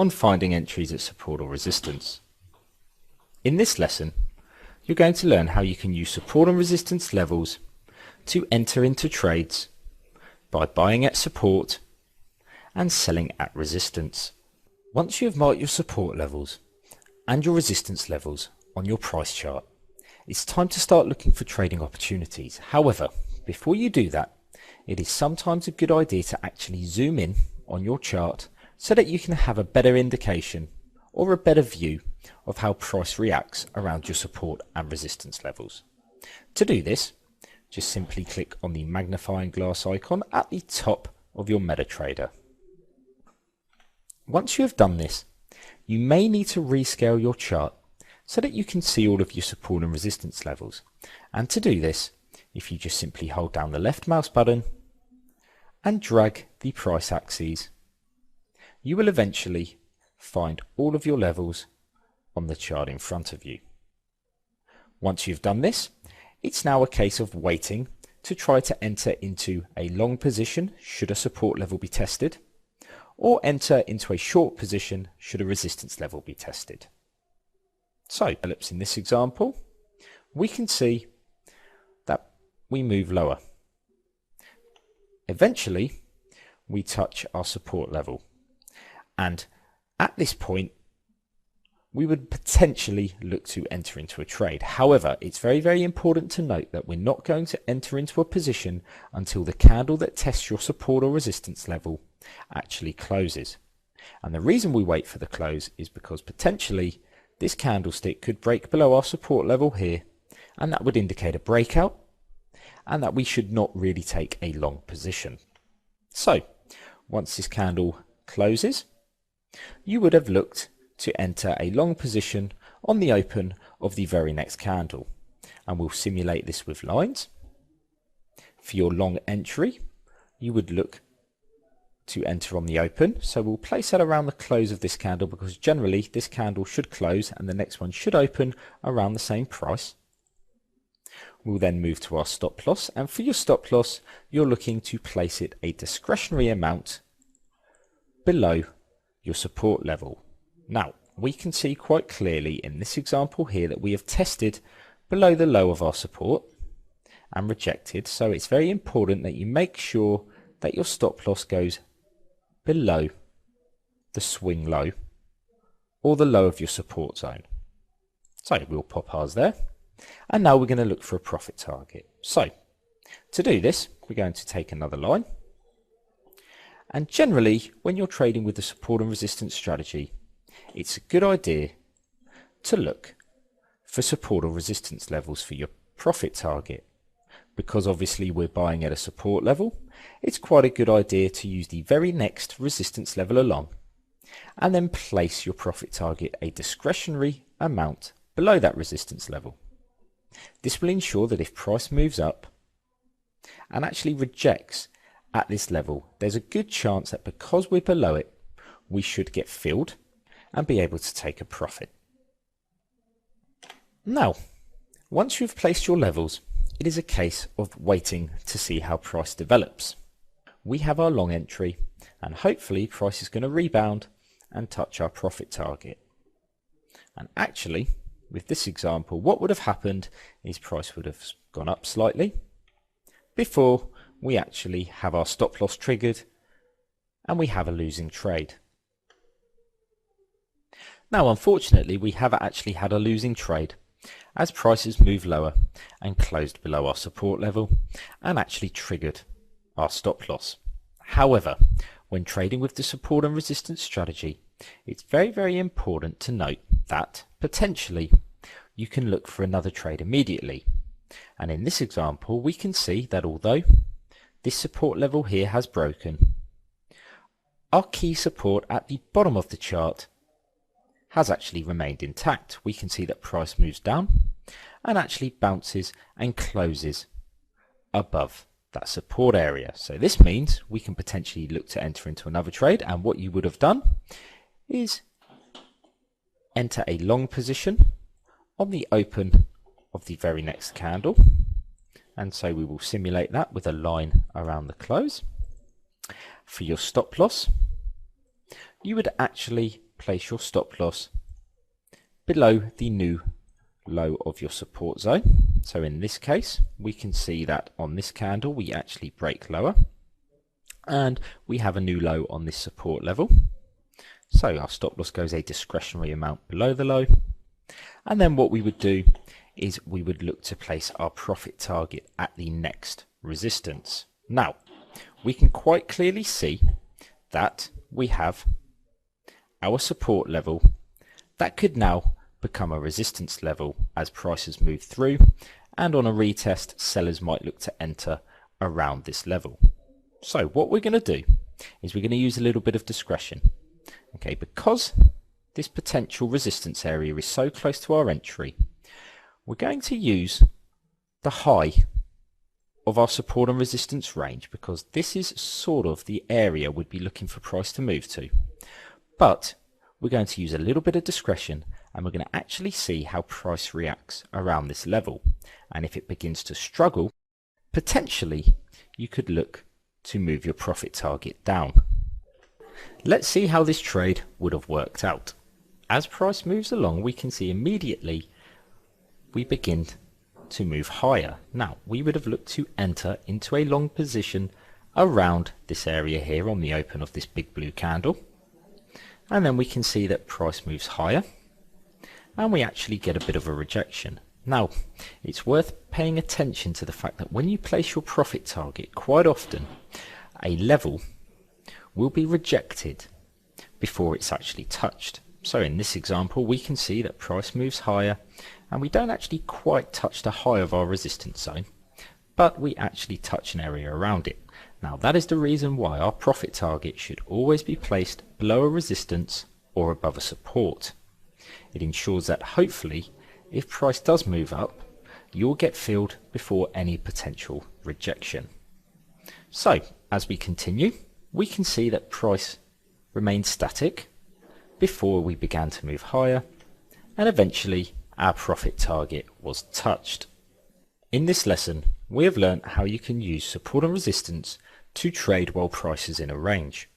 on finding entries at support or resistance. In this lesson, you're going to learn how you can use support and resistance levels to enter into trades by buying at support and selling at resistance. Once you have marked your support levels and your resistance levels on your price chart, it's time to start looking for trading opportunities. However, before you do that, it is sometimes a good idea to actually zoom in on your chart so that you can have a better indication or a better view of how price reacts around your support and resistance levels. To do this, just simply click on the magnifying glass icon at the top of your MetaTrader. Once you have done this, you may need to rescale your chart so that you can see all of your support and resistance levels. And to do this, if you just simply hold down the left mouse button and drag the price axes, you will eventually find all of your levels on the chart in front of you. Once you've done this, it's now a case of waiting to try to enter into a long position should a support level be tested, or enter into a short position should a resistance level be tested. So, in this example, we can see that we move lower. Eventually, we touch our support level, and at this point, we would potentially look to enter into a trade. However, it's very, very important to note that we're not going to enter into a position until the candle that tests your support or resistance level actually closes. And the reason we wait for the close is because potentially this candlestick could break below our support level here, and that would indicate a breakout, and that we should not really take a long position. So, once this candle closes, you would have looked to enter a long position on the open of the very next candle, and we'll simulate this with lines. For your long entry, you would look to enter on the open, so we'll place that around the close of this candle, because generally this candle should close and the next one should open around the same price. We'll then move to our stop loss, and for your stop loss you're looking to place it a discretionary amount below your support level. Now, we can see quite clearly in this example here that we have tested below the low of our support and rejected, so it's very important that you make sure that your stop loss goes below the swing low or the low of your support zone. So we'll pop ours there, and now we're going to look for a profit target. So to do this, we're going to take another line, and generally when you're trading with the support and resistance strategy, it's a good idea to look for support or resistance levels for your profit target. Because obviously we're buying at a support level, it's quite a good idea to use the very next resistance level along and then place your profit target a discretionary amount below that resistance level. This will ensure that if price moves up and actually rejects at this level, there's a good chance that because we're below it, we should get filled and be able to take a profit. Now, once you've placed your levels, it is a case of waiting to see how price develops. We have our long entry, and hopefully price is going to rebound and touch our profit target. And actually, with this example, what would have happened is price would have gone up slightly before we actually have our stop loss triggered and we have a losing trade. Now, unfortunately, we have actually had a losing trade as prices moved lower and closed below our support level and actually triggered our stop loss. However, when trading with the support and resistance strategy, it's very, very important to note that potentially you can look for another trade immediately. And in this example, we can see that although this support level here has broken, our key support at the bottom of the chart has actually remained intact. We can see that price moves down and actually bounces and closes above that support area. So this means we can potentially look to enter into another trade, and what you would have done is enter a long position on the open of the very next candle, and so we will simulate that with a line around the close. For your stop loss, you would actually place your stop loss below the new low of your support zone. So in this case, we can see that on this candle we actually break lower and we have a new low on this support level. So our stop loss goes a discretionary amount below the low, and then what we would do is we would look to place our profit target at the next resistance. Now we can quite clearly see that we have our support level that could now become a resistance level as prices move through, and on a retest sellers might look to enter around this level. So what we're going to do is we're going to use a little bit of discretion. Okay, because this potential resistance area is so close to our entry, we're going to use the high of our support and resistance range, because this is sort of the area we'd be looking for price to move to. But we're going to use a little bit of discretion, and we're going to actually see how price reacts around this level. And if it begins to struggle, potentially you could look to move your profit target down. Let's see how this trade would have worked out. As price moves along, we can see immediately we begin to move higher. Now we would have looked to enter into a long position around this area here on the open of this big blue candle, and then we can see that price moves higher and we actually get a bit of a rejection. Now it's worth paying attention to the fact that when you place your profit target, quite often a level will be rejected before it's actually touched. So in this example we can see that price moves higher and we don't actually quite touch the high of our resistance zone, but we actually touch an area around it. Now that is the reason why our profit target should always be placed below a resistance or above a support. It ensures that hopefully if price does move up, you'll get filled before any potential rejection. So as we continue, we can see that price remained static before we began to move higher, and eventually our profit target was touched. In this lesson, we have learnt how you can use support and resistance to trade while price is in a range.